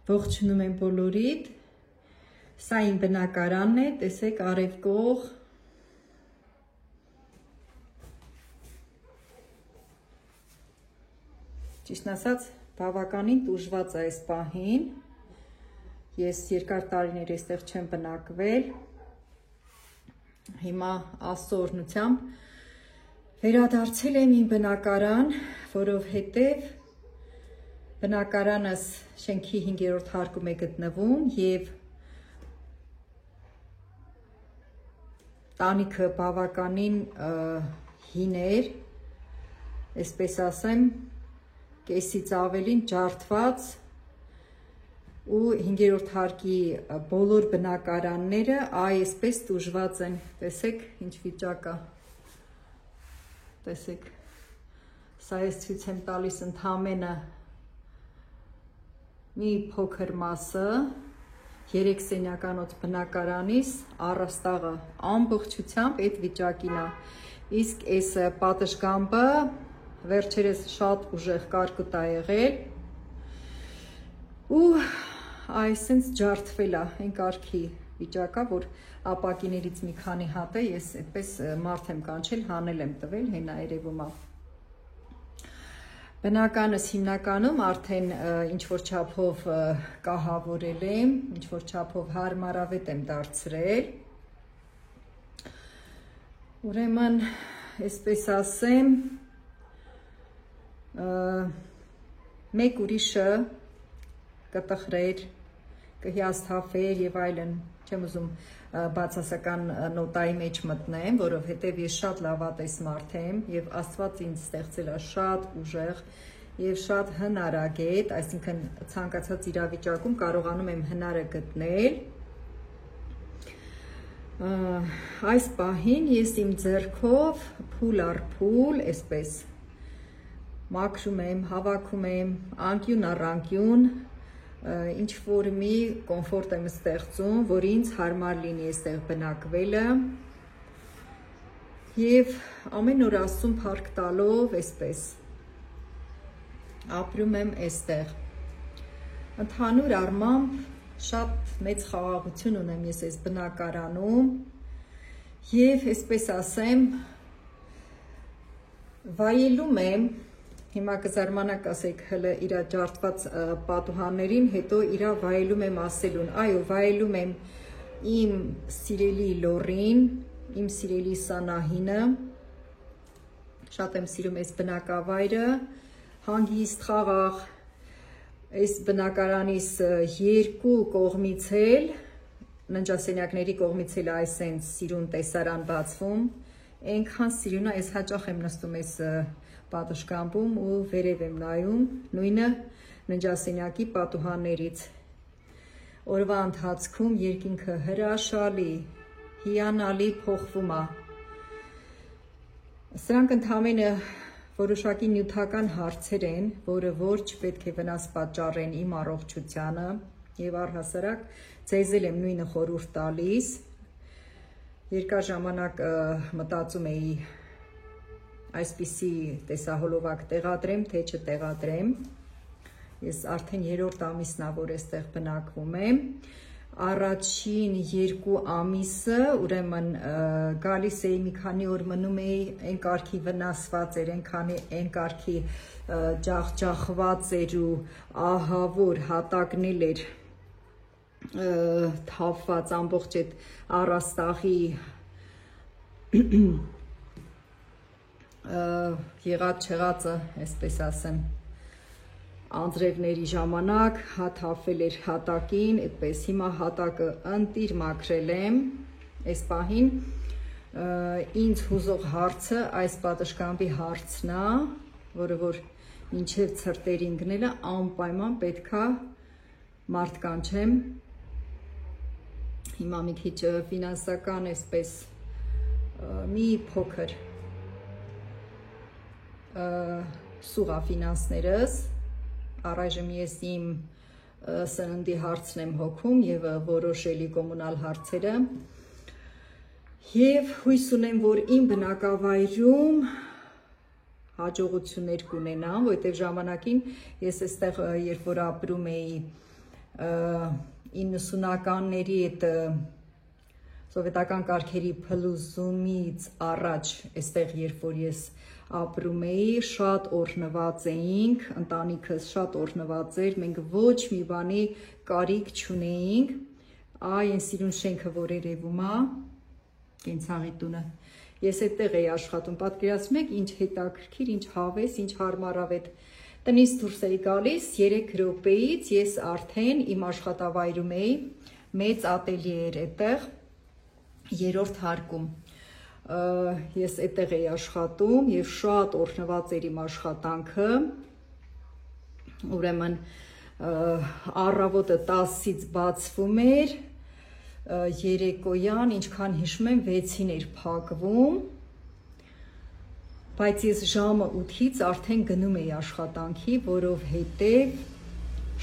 Ողջունում եմ բոլորիդ, սա իմ բնակարանն է, տեսեք արևկող, ճիշտն ասած բավականին տուժված է այս պահին, ես երկար տարիներ այստեղ չեմ բնակվել, հիմա Աստծո օրհնությամբ վերադարձել եմ իմ բնակարան, որովհետև բնակարանս շենքի 5-րդ հարկում է գտնվում և տանիքը բավականին հին էր, այսպես ասեմ, կեսից ավելին ջարդված ու 5-րդ հարկի բոլոր բնակարանները այսպես տուժված են, տեսեք ինչ վիճակ է, տեսեք, սա ես ցույց եմ տալիս ընդամենը մի փոքր մասը 3 սենյականոց բնակարանից առաստաղը ամբողջությամբ այդ վիճակին է, իսկ այս պատշգամբը վերջերս շատ ուժեղ կարկուտ է եղել ու այսպես ջարդվել է, այն կարգի վիճակ է, որ ապակիներից մի քանի հատ է, ես այդպես մարդ եմ կանչել, հանել եմ տվել, հենա երևում է։ Բնականս հիմնականում արդեն ինչ-որ չափով կահավորել եմ, ինչ-որ չափով հարմարավետ եմ դարձրել, ուրեմն, այսպես ասեմ, մեկ ուրիշը կտխրեր, կհիասթափեր և այլն, չեմ ուզում բացասական նոտայի մեջ մտնեմ, որովհետև ես շատ լավատես մարդ եմ և Աստված ինձ ստեղծել է շատ ուժեղ և շատ հնարագետ, այսինքն ցանկացած իրավիճակում կարողանում եմ հնարը գտնել, այս պահին ես իմ ձեռքով փուլ առ փուլ, այսպես մաքրում եմ, հավաքում եմ, անկյուն առ անկյուն, ինչ-որ մի կոմֆորտ եմ ստեղծում, որ ինձ հարմար լինի այստեղ բնակվելը և ամեն օր Աստծուն փառք տալով այսպես ապրում եմ այստեղ։ Ընդհանուր առմամբ շատ մեծ խաղաղություն ունեմ ես այս բնակարանում և այսպես ասեմ վայելում եմ, հիմա կզարմանաք ասեք հլը իրա ջարդված պատուհաններին, հետո իրա վայելում եմ ասելուն, այո, վայելում եմ իմ սիրելի լոռին, իմ սիրելի Սանահինը, շատ եմ սիրում այս բնակավայրը, հանգիստ խաղաղ, այս բնակարանից երկու կողմից էլ, ննջասենյակների կողմից էլ այսենց սիրուն տեսարան բացվում, այնքան սիրուն է, ես հաճախ եմ նստում այս պատշգամբում ու վերև եմ նայում, նույնը ննջասենյակի պատուհաններից, օրվա ընթացքում երկինքը հրաշալի, հիանալի փոխվում է, սրանք ընդամենը որոշակի նյութական հարցեր են, որը որ չպետք է վնաս պատճառեն իմ առողջությանը և առհասարակ ձեզ էլ եմ նույնը խորհուրդ տալիս, երկար ժամանակ մտածում էի այսպիսի տեսահոլովակ տեղադրեմ, թե չտեղադրեմ, ես արդեն 3-րդ ամիսն է, որ այստեղ բնակվում եմ, առաջին 2 ամիսը, ուրեմն գալիս էի մի քանի օր մնում էի, այն կարգի վնասված էր, այն կարգի ջախջախված էր ու ահավոր հատակնել էր թափված ամբողջ այդ առաստաղի եղած-չեղածը, այսպես ասեմ, անձրևների ժամանակ թափվել էր հատակին, այդպես հիմա հատակը ընտիր մաքրել եմ, այս պահին ինձ հուզող հարցը այս պատշգամբի հարցն է, որը որ մինչև ցրտերին գնելը անպայման պետքա մարդ կանչեմ, հիմա մի քիչ ֆինանսական այսպես մի փոքր սուղա ֆինանսներս, առայժմ ես իմ սննդի հարցն եմ հոգում և որոշ էլի կոմունալ հարցերը և հույս ունեմ, որ իմ բնակավայրում հաջողություններ կունենամ, որտեղ ժամանակին ես այստեղ երբ որ ապրում էի 90-ականների այդ սովետական կարգերի փլուզումից առաջ, այստեղ երբ որ ես ապրում էի, շատ օրհնված էինք, ընտանիքս շատ օրհնված էր, մենք ոչ մի բանի կարիք չունեինք, այն սիրուն շենքը, որ երևում է, կենցաղի տունը, ես այդտեղ էի աշխատում, պատկերացնեք, ինչ հետաքրքիր, ինչ հավես, ինչ հարմարավետ, տնից դուրս էի գալիս, 3 րոպեից ես արդեն իմ աշխատավայրում էի, մեծ ատելյե էր այդտեղ, 3-րդ հարկում, ես այդտեղ էի աշխատում և շատ օրհնված էր իմ աշխատանքը, ուրեմն առավոտը 10-ից բացվում էր, երեկոյան, ինչքան հիշում եմ, 6-ին էր փակվում, բայց ես ժամը 8-ից արդեն գնում էի աշխատանքի, որովհետև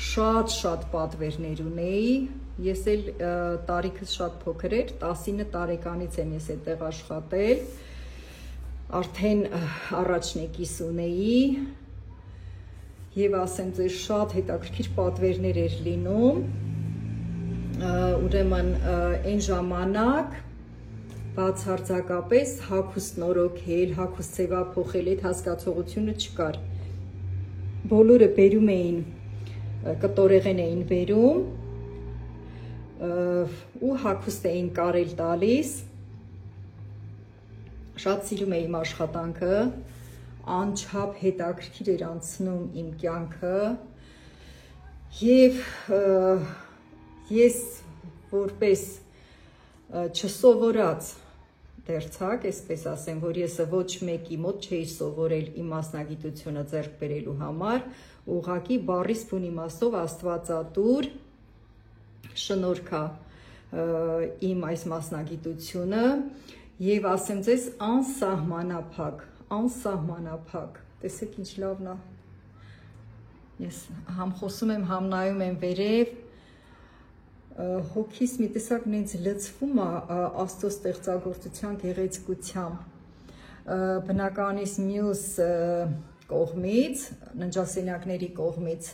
շատ պատվերներ ունեի, ես էլ տարիքս շատ փոքր էր, 19 տարեկանից եմ ես այդտեղ աշխատել, արդեն առաջնեկիս ունեի և ասեմ ձեզ շատ հետաքրքիր պատվերներ էր լինում, ուրեմն այն ժամանակ բացարձակապես հագուստ նորոգել, հագուստ ձևափոխել, այդ հասկացողությունը չկար, բոլորը բերում էին, կտորեղեն էին բերում, ու հագուստ էին կարել տալիս, շատ սիրում էի իմ աշխատանքը, անչափ հետաքրքիր էր անցնում իմ կյանքը և ես որպես չսովորած դերձակ, այսպես ասեմ, որ ես ոչ մեկի մոտ չէի սովորել իմ մասնագիտությունը ձեռք բերելու համար, ուղղակի բառիս բուն իմաստով Աստվածատուր շնորհքա իմ այս մասնագիտությունը և ասեմ ձեզ անսահմանափակ, տեսեք ինչ լավն է, ես համ խոսում եմ, համ նայում եմ վերև, հոգիս մի տեսակ նենց լցվում է Աստծո ստեղծագործության գեղեցկությամբ, բնականից մյուս կողմից, ննջասենյակների կողմից,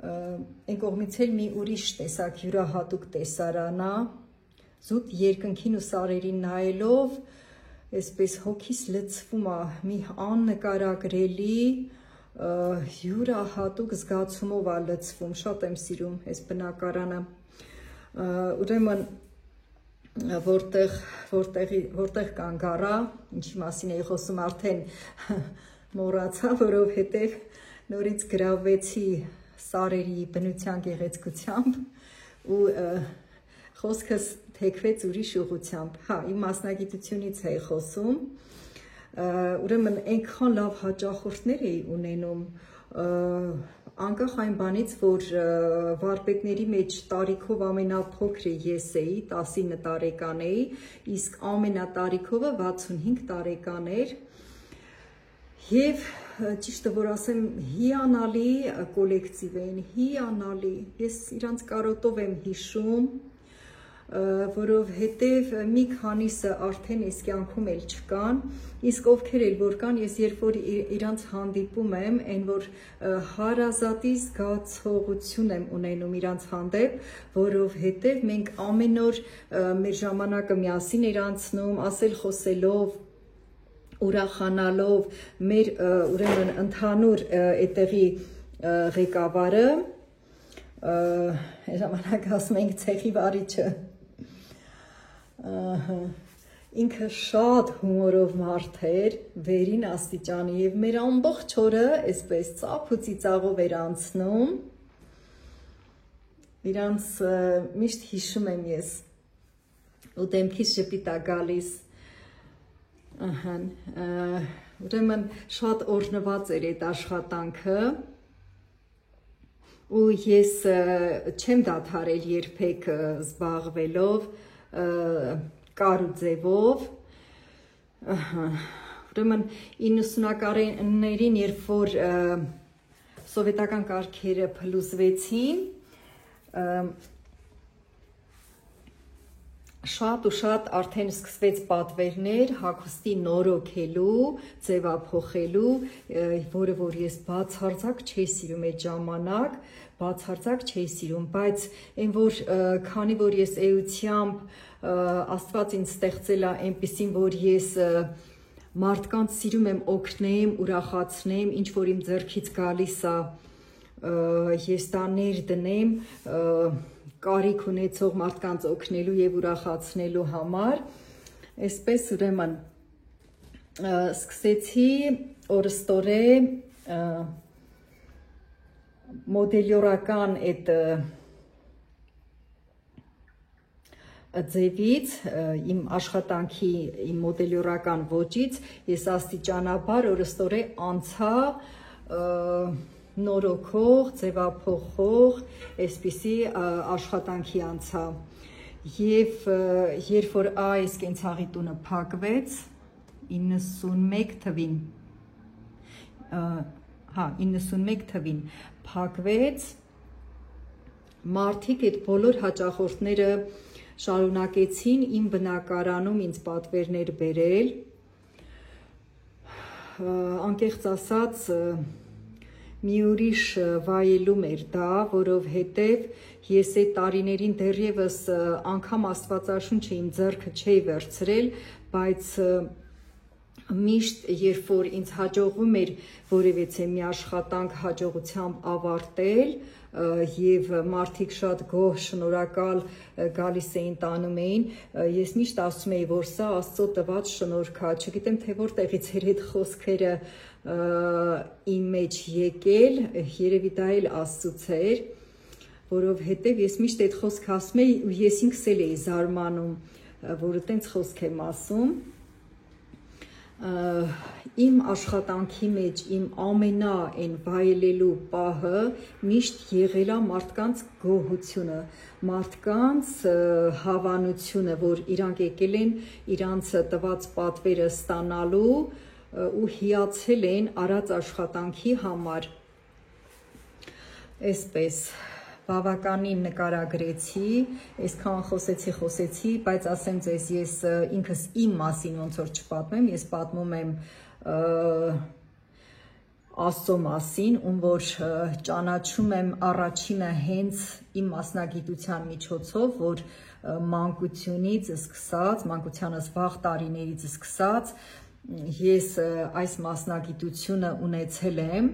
այն կողմից էլ մի ուրիշ տեսակ յուրահատուկ տեսարան է, զուտ երկնքին ու սարերին նայելով, այսպես հոգիս լցվում է մի աննկարագրելի յուրահատուկ զգացումով է լցվում, շատ եմ սիրում այս բնակարանը, ուրեմն որտեղ կան գառա, ինչի մասին էի խոսում արդեն մոռացա, որովհետև նորից գրավվեցի սարերի բնության գեղեցկությամբ ու խոսքս թեքվեց ուրիշ ուղղությամբ, իմ մասնագիտությունից էի խոսում, ուրեմն այնքան լավ հաճախորդներ էի ունենում, անկախ այն բանից, որ վարպետների մեջ տարիքով ամենափոքրը ես էի, 19 տարեկան էի, իսկ ամենատարիքովը 65 տարեկան էր, և ճիշտը որ ասեմ, հիանալի կոլեկտիվ էին, հիանալի, ես իրանց կարոտով եմ հիշում, որովհետև մի քանիսը արդեն այս կյանքում էլ չկան, իսկ ովքեր էլ որ կան, ես երբ որ իրանց հանդիպում եմ, այն որ հարազատի զգացողություն եմ ունենում իրանց հանդեպ, որովհետև մենք ամեն օր մեր ժամանակը միասին էր անցնում, ասել խոսելով, ուրախանալով, մեր ուրեմն ընդհանուր այդտեղի ղեկավարը, ժամանակ ասում ենք ցեխի վարիչը, ինքը շատ հումորով մարդ էր, վերին աստիճանի և մեր ամբողջ օրը այսպես ծափ ու ծիծաղով էր անցնում, իրանց միշտ հիշում եմ ես ու դեմքից ժպիտ է գալիս, ուրեմն շատ օրհնված էր այդ աշխատանքը ու ես չեմ դադարել երբեք զբաղվելով կարու ձևով, ուրեմն 90-ականներին, երբ որ սովետական կարգերը փլուզվեցին, շատ ու շատ արդեն սկսվեց պատվերներ հագուստի նորոգելու, ձևափոխելու, որը որ ես բացարձակ չէի սիրում այդ ժամանակ, բացարձակ չէի սիրում, բայց այն որ քանի որ ես էությամբ Աստված ինձ ստեղծել է այնպիսին, որ ես մարդկանց սիրում եմ օգնեմ, ուրախացնեմ, ինչ որ իմ ձեռքից գալիս է, ես դա ներդնեմ, կարիք ունեցող մարդկանց օգնելու եւ ուրախացնելու համար, այսպես ուրեմն սկսեցի օրստորե մոդելյորական այդ ձևից, իմ աշխատանքի, իմ մոդելյորական ոճից ես աստիճանաբար օրստորե անցա նորոգող, ձևափոխող, այսպիսի աշխատանքի անցա եւ երբ որ այս կենցաղի տունը փակվեց 91 թվին 91 թվին փակվեց մարդիկ այդ բոլոր հաճախորդները շարունակեցին իմ բնակարանում ինձ պատվերներ բերել անկեղծ ասած մի ուրիշ վայելում էր դա, որովհետև ես այդ տարիներին դեռևս անգամ Աստվածաշունչը իմ ձեռքը չէի վերցրել, բայց միշտ երբ որ ինձ հաջողվում էր որևէ մի աշխատանք հաջողությամբ ավարտել եւ մարդիկ շատ գոհ շնորհակալ գալիս էին տանում էին ես միշտ ասում էի որ սա Աստծո տված շնորհք է չգիտեմ թե որտեղից էր այդ խոսքերը իմ մեջ եկել երևի դա էլ Աստծուց էր որովհետեւ ես միշտ այդ խոսքը ասում էի ու ես ինքս էլ էի զարմանում որ այտենց խոսք եմ ասում իմ աշխատանքի մեջ իմ ամենա այն վայելելու պահը միշտ եղել է մարդկանց գոհությունը, մարդկանց հավանությունը, որ իրանք եկել են իրանց տված պատվերը ստանալու ու հիացել են արած աշխատանքի համար։ Այսպես բավականին նկարագրեցի, այսքան խոսեցի, բայց ասեմ ձեզ, ես ինքս իմ մասին ոնց որ չպատմեմ, ես պատմում եմ Աստծո մասին, ում որ ճանաչում եմ առաջինը հենց իմ մասնագիտության միջոցով, որ մանկությունից սկսած, մանկությանս վաղ տարիներից սկսած, ես այս մասնագիտությունը ունեցել եմ,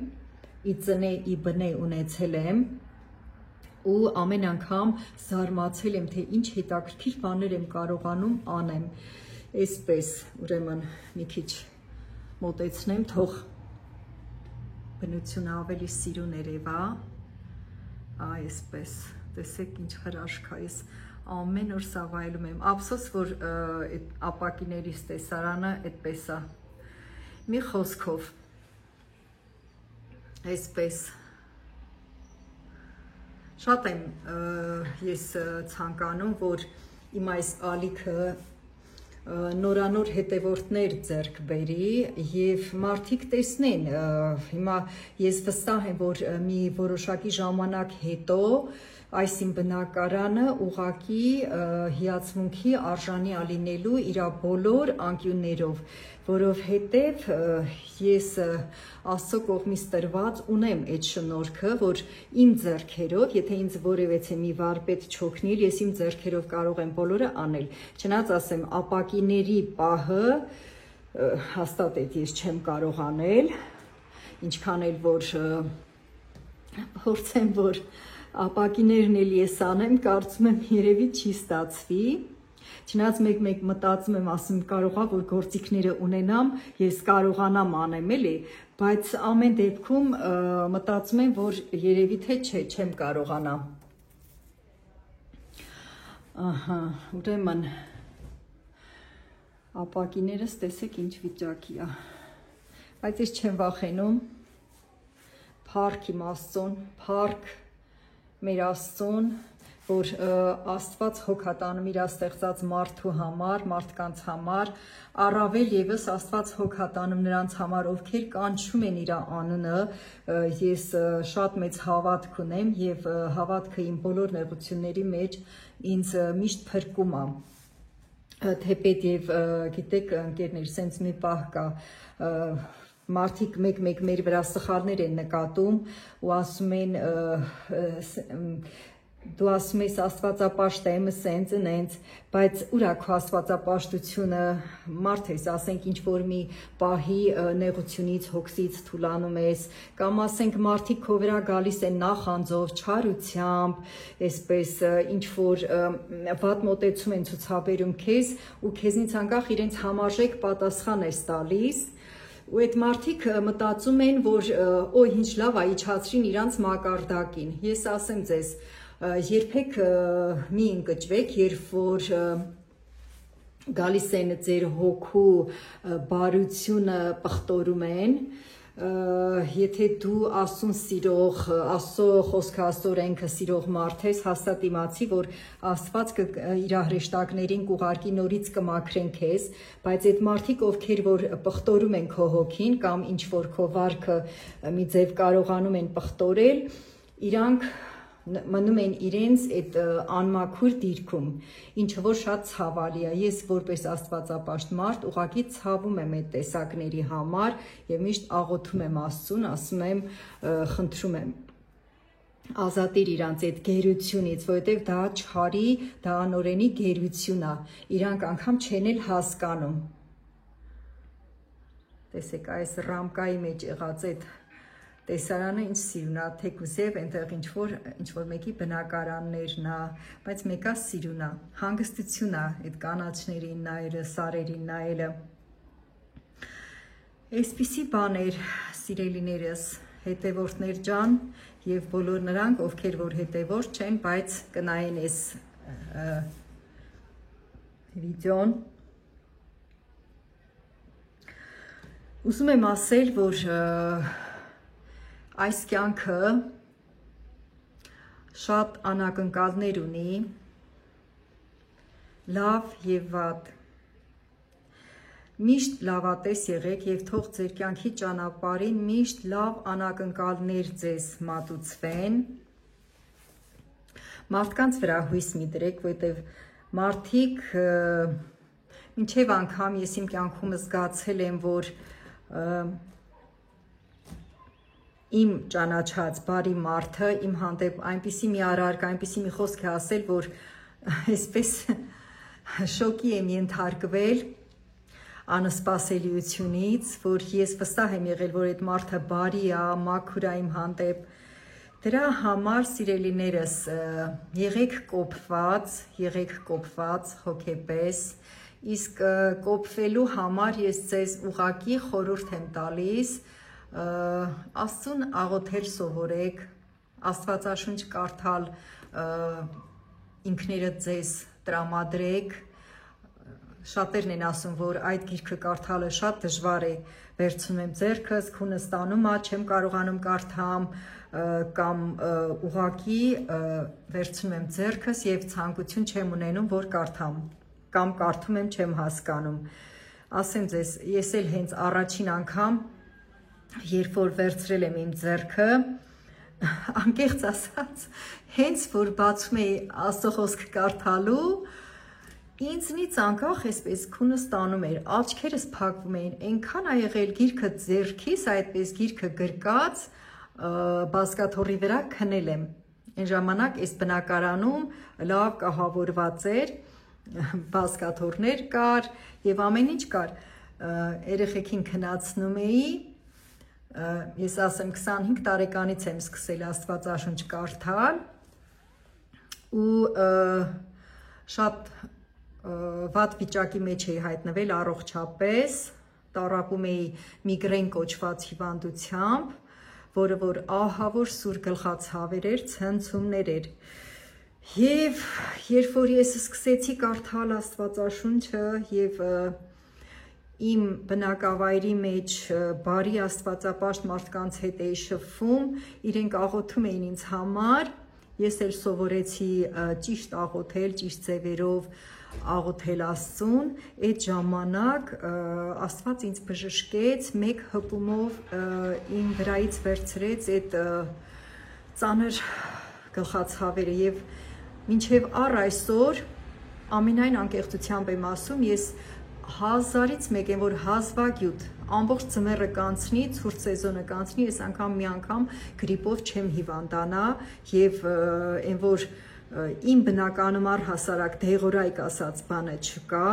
ի ծնե ի բնե ունեցել եմ, ու ամեն անգամ զարմացել եմ, թե ինչ հետաքրքիր բաներ եմ կարողանում անեմ, այսպես, ուրեմն մի քիչ մոտեցնեմ, թող բնությունը ավելի սիրուն երևա, այսպես, տեսեք ինչ հրաշք է, ես ամեն օր սա վայելում եմ, ափսոս, որ ապակիներիս տեսարանը այդպես է, մի խոսքով, այսպես, շատ եմ ես ցանկանում, որ իմ այս ալիքը նորանոր հետևորդներ ձեռք բերի եւ մարդիկ տեսնեն հիմա ես վստահ եմ որ մի որոշակի ժամանակ հետո այս իմ բնակարանը ուղակի հիացմունքի արժանի ալինելու իր բոլոր անկյուններով որովհետև ես Աստծո կողմից տրված ունեմ այդ շնորհքը որ իմ ձեռքերով եթե ինձ որևէ մի վարպետ չօգնի ես իմ ձեռքերով կարող եմ բոլորը անել չնայած ասեմ ապակիների պահը հաստատ այդ ես չեմ կարող անել ինչքան էլ որ փորձեմ որ ապակիներն էլ ես անեմ կարծում եմ երևի չի ստացվի Չնայած մեկ մտածում եմ, ասում կարողա, որ գործիքները ունենամ, ես կարողանամ անեմ էլի, բայց ամեն դեպքում մտածում եմ, որ երևի թե չէ, չեմ կարողանա։ Ահա, ուրեմն ապակիներս տեսեք ինչ վիճակի է։ Բայց ես չեմ վախենում։ Փառք իմ Աստծուն, փառք մեր Աստծուն որ Աստված հոգատանում իր ստեղծած մարդու համար, մարդկանց համար, առավել եւս Աստված հոգատանում նրանց համար, ովքեր կանչում են իր անունը, ես շատ մեծ հավատք ունեմ եւ հավատքը իմ բոլոր նեղությունների մեջ ինձ միշտ փրկում է։ թեպետ եւ գիտեք ընկերներ, սենց մի պահ կա մարդիկ մեկ մեր վրա սխալներ են նկատում ու ասում են դու ասում ես աստվածապաշտ եմ սենց նենց, բայց ուր է քո աստվածապաշտությունը, մարդ ես, ասենք ինչ որ մի պահի նեղությունից, հոգսից թուլանում ես, կամ ասենք մարդիկ քո վրա գալիս են նախանձով, չարությամբ, այսպես ինչ որ վատ մոտեցում են ցուցաբերում քեզ ու քեզնից անկախ իրենց համարժեք պատասխան ես տալիս ու այդ մարդիկ մտածում են, որ օ, ինչ լավ է, իջացրին իրանց մակարդակին։ Ես ասեմ ձեզ, երբեք մի ընկճվեք, երբ որ գալիս են ձեր հոգու բարությունը պղտորում են, եթե դու Աստծուն սիրող, Աստծո խոսքը, Աստծո օրենքը սիրող մարդ ես, հաստատ իմացի, որ Աստված իր հրեշտակներին կուղարկի նորից կմաքրեն քեզ, բայց այդ մարդիկ, ովքեր որ պղտորում են քո հոգին կամ ինչ որ քո վարքը մի ձև կարողանում են պղտորել, իրանք մնում են իրենց այդ անմաքուր դիրքում, ինչը որ շատ ցավալի է։ Ես որպես աստվածապաշտ մարդ ուղղակի ցավում եմ այդ տեսակների համար եւ միշտ աղոթում եմ Աստծուն, ասում եմ, խնդրում եմ ազատիր իրանց այդ գերությունից, որովհետեւ դա չարի, դա անօրենի գերություն է։ Իրանք անգամ չեն էլ հասկանում։ Տեսեք, այս ռամկայի մեջ եղած այդ տեսարանը ինչ սիրուն է, թեկուզև այնտեղ ինչ որ մեկի բնակարաններն է, բայց մեկա սիրուն է, հանգստություն է այդ կանաչներին նայելը, սարերին նայելը։ Այսպիսի բաներ, սիրելիներս, հետևորդներ ջան, եւ բոլոր նրանք, ովքեր որ հետևորդ չեն, բայց կնայեն այս վիդեոն։ Ուզում եմ ասել, որ այս կյանքը շատ անակնկալներ ունի, լավ եւ վատ։ Միշտ լավատես եղեք եւ թող ձեր կյանքի ճանապարհին միշտ լավ անակնկալներ ձեզ մատուցվեն։ Մարդկանց վրա հույս մի դրեք, որովհետեւ մարդիկ մինչեւ անգամ ես իմ կյանքում զգացել եմ, որ իմ ճանաչած բարի մարդը իմ հանդեպ այնպիսի մի արարք, այնպիսի մի խոսք է ասել, որ այսպես շոկի եմ ենթարկվել անսպասելիությունից, որ ես վստահ եմ եղել, որ այդ մարդը բարի է, մաքուր է իմ հանդեպ։ Դրա համար, սիրելիներս, եղեք կոփված հոգեպես, իսկ կոփվելու համար ես ձեզ ուղղակի խորհուրդ եմ տալիս Աստծուն աղոթել սովորեք, Աստվածաշունչ կարդալ ինքներդ ձեզ տրամադրեք, շատերն են ասում, որ այդ գիրքը կարդալը շատ դժվար է, վերցնում եմ ձեռքս, քունս տանում ա, չեմ կարողանում կարդամ, կամ ուղղակի վերցնում եմ ձեռքս եւ ցանկություն չեմ ունենում, որ կարդամ, կամ կարդում եմ, չեմ հասկանում։ Ասեմ ձեզ, ես էլ հենց առաջին անգամ երբ որ վերցրել եմ իմ ձեռքը, անկեղծ ասած, հենց որ բացում էի Աստծո խոսքը կարդալու, ինձնից անկախ այսպես քունս տանում էր, աչքերս փակվում էին, այնքան ա եղել գիրքը ձեռքիս, այդպես գիրքը գրկած, բազկաթոռի վրա քնել եմ։ Այն ժամանակ այս բնակարանում լավ կահավորված էր, բազկաթոռներ կար եւ ամեն ինչ կար։ Երեխեքին քնացնում էի, ես ասեմ 25 տարեկանից եմ սկսել Աստվածաշունչ կարդալ ու շատ վատ վիճակի մեջ էի հայտնվել առողջապես, տառապում էի միգրեն կոչված հիվանդությամբ, որը որ ահավոր սուր գլխացավեր էր, ցնցումներ էր։ Եվ երբ որ ես սկսեցի կարդալ Աստվածաշունչը եւ իմ բնակավայրի մեջ բարի աստվածապաշտ մարդկանց հետ էի շփվում, իրենք աղոթում էին ինձ համար, ես էլ սովորեցի ճիշտ աղոթել, ճիշտ ձևերով աղոթել Աստծուն, այդ ժամանակ Աստված ինձ բժշկեց, մեկ հպումով իմ վրայից վերցրեց այդ ծանր գլխացավերը եւ մինչեւ առ այսօր ամենայն անկեղծությամբ եմ ասում, ես 1000-ից մեկ եմ, որ հազվագյուտ ամբողջ ձմեռը կանցնի, ցուրտ սեզոնը կանցնի, ես անգամ մի անգամ գրիպով չեմ հիվանդանա եւ այն որ իմ բնականում առհասարակ դեղորայք ասած բանը չկա,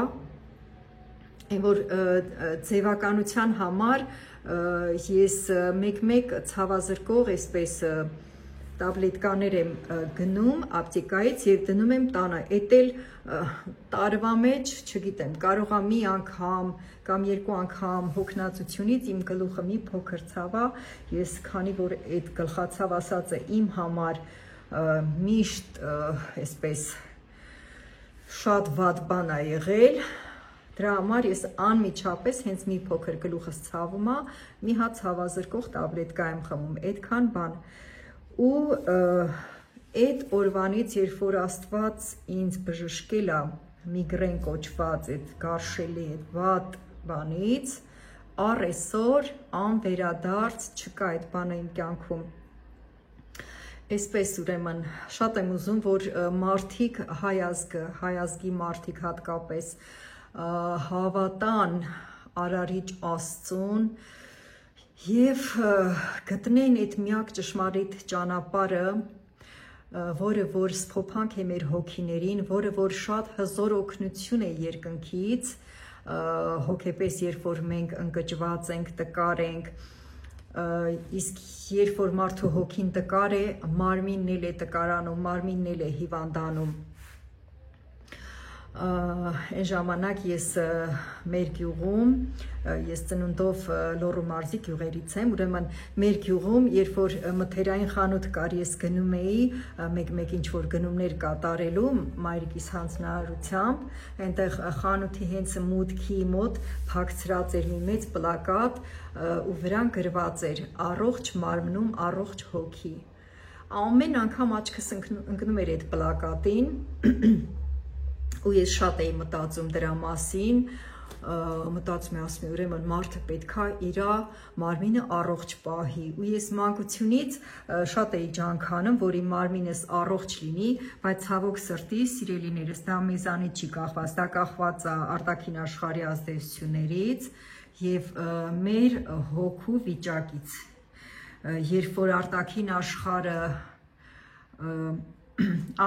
այն որ ձևականության համար ես մեկ-մեկ ցավազրկող այսպես տաբլետկաներ եմ գնում ապտեկայից եւ դնում եմ տանը, էդ էլ տարվա մեջ, չգիտեմ, կարող է մի անգամ կամ երկու անգամ հոգնածությունից իմ գլուխը մի փոքր ցավա, ես քանի որ այդ գլխացավ ասածը իմ համար միշտ այսպես շատ վատ բան է եղել, դրա համար ես անմիջապես հենց մի փոքր գլուխս ցավում է, մի հատ ցավազրկող տաբլետկա եմ խմում, այդքան բան ու այդ օրվանից, երբ որ Աստված ինձ բժշկել է միգրեն կոչված այդ գարշելի այդ վատ բանից, առ այսօր անվերադարձ չկա այդ բանը իմ կյանքում։ Այսպես ուրեմն շատ եմ ուզում, որ մարդիկ հայազգի մարդիկ հատկապես հավատան Արարիչ Աստծուն եւ գտնեն այդ միակ ճշմարիտ ճանապարհը, որը որ սփոփանք է մեր հոգիներին, որը որ շատ հզոր օգնություն է երկնքից, հոգեպես երբ որ մենք ընկճված ենք, տկար ենք, իսկ երբ որ մարդու հոգին տկար է, մարմինն էլ է տկարանում, մարմինն էլ է հիվանդանում։ Այն ժամանակ ես մեր գյուղում, ես ծնունդով Լոռու մարզի գյուղերից եմ, ուրեմն մեր գյուղում, երբ որ մթերային խանութ կար, ես գնում էի մեկ ինչ որ գնումներ կատարելու մայրիկիս հանձնարարությամբ, այնտեղ խանութի հենց մուտքի մոտ փակցրած էր մի մեծ պլակատ ու վրան գրված էր առողջ մարմնում առողջ հոգի։ Ամեն անգամ աչքս ընկնում էր այդ պլակատին ու ես շատ էի մտածում դրա մասին, մտածում եմ, ասում եմ, ուրեմն մարդը պետքա իր մարմինը առողջ պահի, ու ես մանկությունից շատ էի ջանքանում, որ իմ մարմինս առողջ լինի, բայց ցավոք սրտի, սիրելիներս, դա մեզանից չի կախված, դա կախված է արտաքին աշխարհի ազդեցություններից եւ մեր հոգու վիճակից, երբ որ արտաքին աշխարհը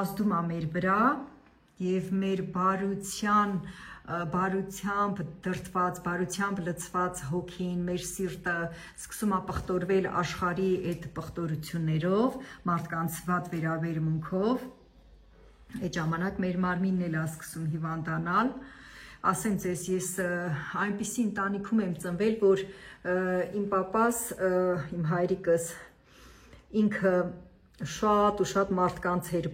ազդում է մեր վրա եւ մեր բարությամբ դրդված, բարությամբ լցված հոգին, մեր սիրտը սկսում է պղտորվել աշխարհի այդ պղտորություններով, մարդկանց վատ վերաբերմունքով, այդ ժամանակ մեր մարմինն էլ է սկսում հիվանդանալ։ Ասեմ ձեզ, ես այնպիսի ընտանիքում եմ ծնվել, որ իմ պապաս, իմ հայրիկս ինքը շատ ու շատ մարդկանց էր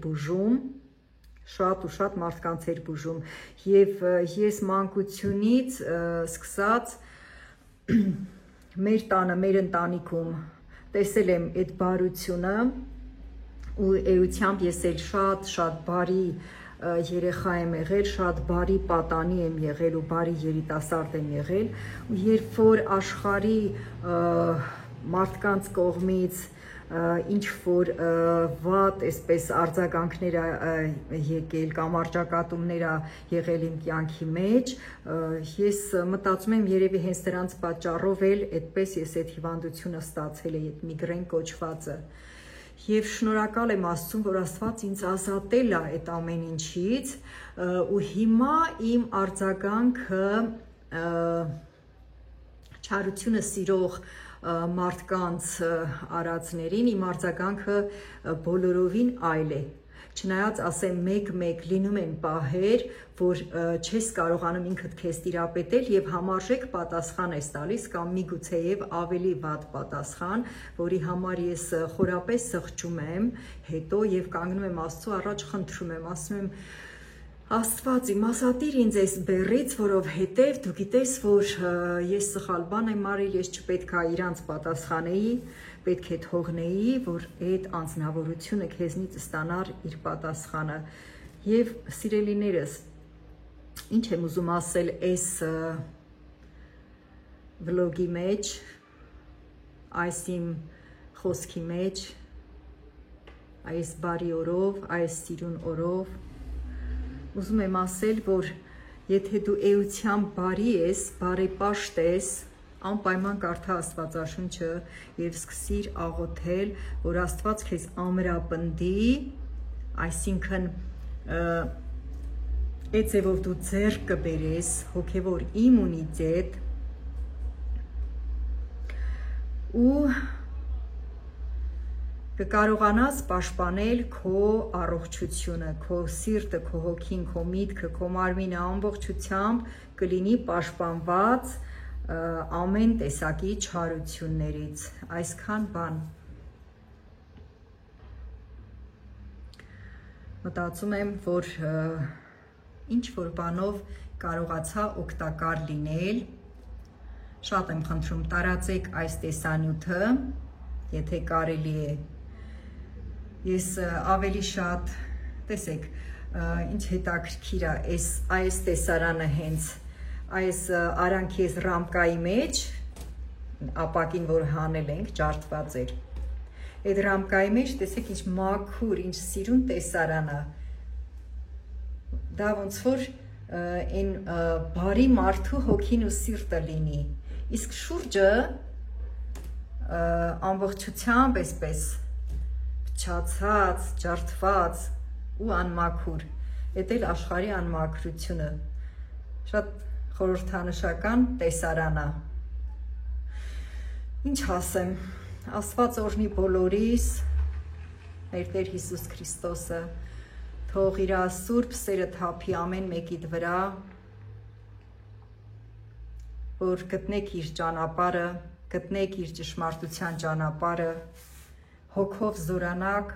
բուժում, եւ ես մանկությունից սկսած մեր տանը, մեր ընտանիքում տեսել եմ այդ բարությունը ու էությամբ ես էլ շատ բարի երեխա եմ եղել, շատ բարի պատանի եմ եղել ու բարի երիտասարդ եմ եղել ու երբ որ աշխարհի մարդկանց կողմից ինչ որ վատ այսպես արձագանքներ եկել կամ արճակատումներ եղել իմ կյանքի մեջ, ես մտածում եմ երևի հենց դրանց պատճառով էլ այդպես ես այդ հիվանդությունը ստացել եմ, այդ միգրեն կոչվածը։ Եվ շնորհակալ եմ Աստծուն, որ Աստված ինձ ազատել է այդ ամեն ինչից ու հիմա իմ արձագանքը չարությունը սիրող մարդկանց արածներին իմ արձագանքը բոլորովին այլ է։ Չնայած ասեմ մեկ լինում են պահեր, որ չես կարողանում ինքդ քեզ տիրապետել եւ համարժեք պատասխան ես տալիս կամ միգուցեև ավելի վատ պատասխան, որի համար ես խորապես սղճում եմ հետո եւ կանգնում եմ Աստծո առաջ, խնդրում եմ, ասում եմ Աստված իմ ազատիր ինձ այս բեռից, որովհետև դու գիտես, որ ես սխալ բան եմ արել, ես չպետք է իրանց պատասխանեի, պետք է թողնեի, որ այդ անձնավորությունը քեզնից ստանար իր պատասխանը։ Եվ սիրելիներս, ինչ եմ ուզում ասել այս վլոգի մեջ, այս իմ խոսքի մեջ, այս բարի օրով, այս սիրուն օրով, ուզում եմ ասել, որ եթե դու էությամբ բարի ես, բարեպաշտ ես, անպայման կարդա Աստվածաշունչը եւ սկսիր աղոթել, որ Աստված քեզ ամրապնդի, այսինքն այդ ձևով դու ձեռք կբերես հոգևոր իմունիտետ ու կկարողանաս պաշտպանել քո առողջությունը, քո սիրտը, քո հոգին, քո միտքը, քո մարմինը ամբողջությամբ կլինի պաշտպանված ամեն տեսակի չարություններից, այսքան բան։ Մտածում եմ, որ ինչ-որ բանով կարողացա օգտակար լինել, շատ եմ խնդրում տարածեք այս տեսանյութը, եթե կարելի է, ես ավելի շատ, տեսեք, ինչ հետաքրքիր է, այս տեսարանը հենց, այս արանքի այս ռամկայի մեջ, ապակին, որ հանել ենք, ջարդված էր, այդ ռամկայի մեջ, տեսեք, ինչ մաքուր, ինչ սիրուն տեսարանը, դա ոնց որ այն բարի մարդու հոգին ու սիրտը լինի, իսկ շուրջը ամբողջությամբ այսպես փչացած, ջարդված ու անմաքուր, այդ էլ աշխարհի անմաքրությունը, շատ խորհրդանշական տեսարան է, ինչ ասեմ, Աստված օրհնի բոլորիս, մեր Տեր Հիսուս Քրիստոսը, թող իր սուրբ սերը թափի ամեն մեկիդ վրա, որ գտնեք իր ճանապարհը, գտնեք իր ճշմարտության ճանապարհը, հոգով զորանաք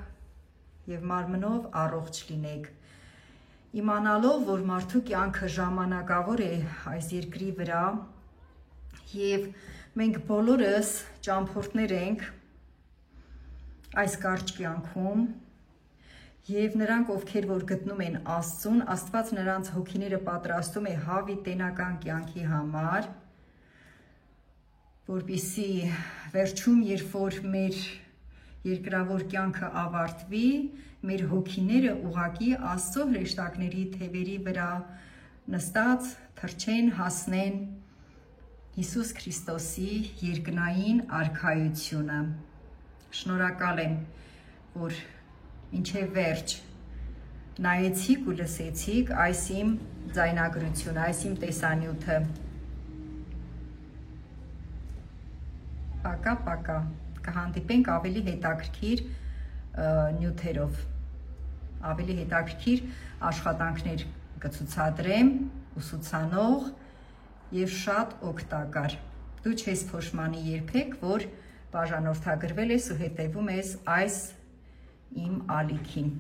եւ մարմնով առողջ լինեք, իմանալով, որ մարդու կյանքը ժամանակավոր է այս երկրի վրա եւ մենք բոլորս ճամփորդներ ենք այս կարճ կյանքում եւ նրանք, ովքեր որ գտնում են Աստծուն, Աստված նրանց հոգիները պատրաստում է հավիտենական կյանքի համար, որպեսզի վերջում, երբ որ մեր երկրավոր կյանքը ավարտվի, մեր հոգիները ուղղակի Աստծո հրեշտակների թևերի վրա նստած թռչեն, հասնեն Հիսուս Քրիստոսի երկնային արքայությունը։ Շնորհակալ եմ, որ մինչև վերջ նայեցիք ու լսեցիք այս իմ ձայնագրությունը, այս իմ տեսանյութը։ Պակա, կհանդիպենք ավելի հետաքրքիր նյութերով, ավելի հետաքրքիր աշխատանքներ կցուցադրեմ, ուսուցանող եւ շատ օգտակար։ Դու չես փոշմանի երբեք, որ բաժանորդագրվել ես ու հետևում ես այս իմ ալիքին։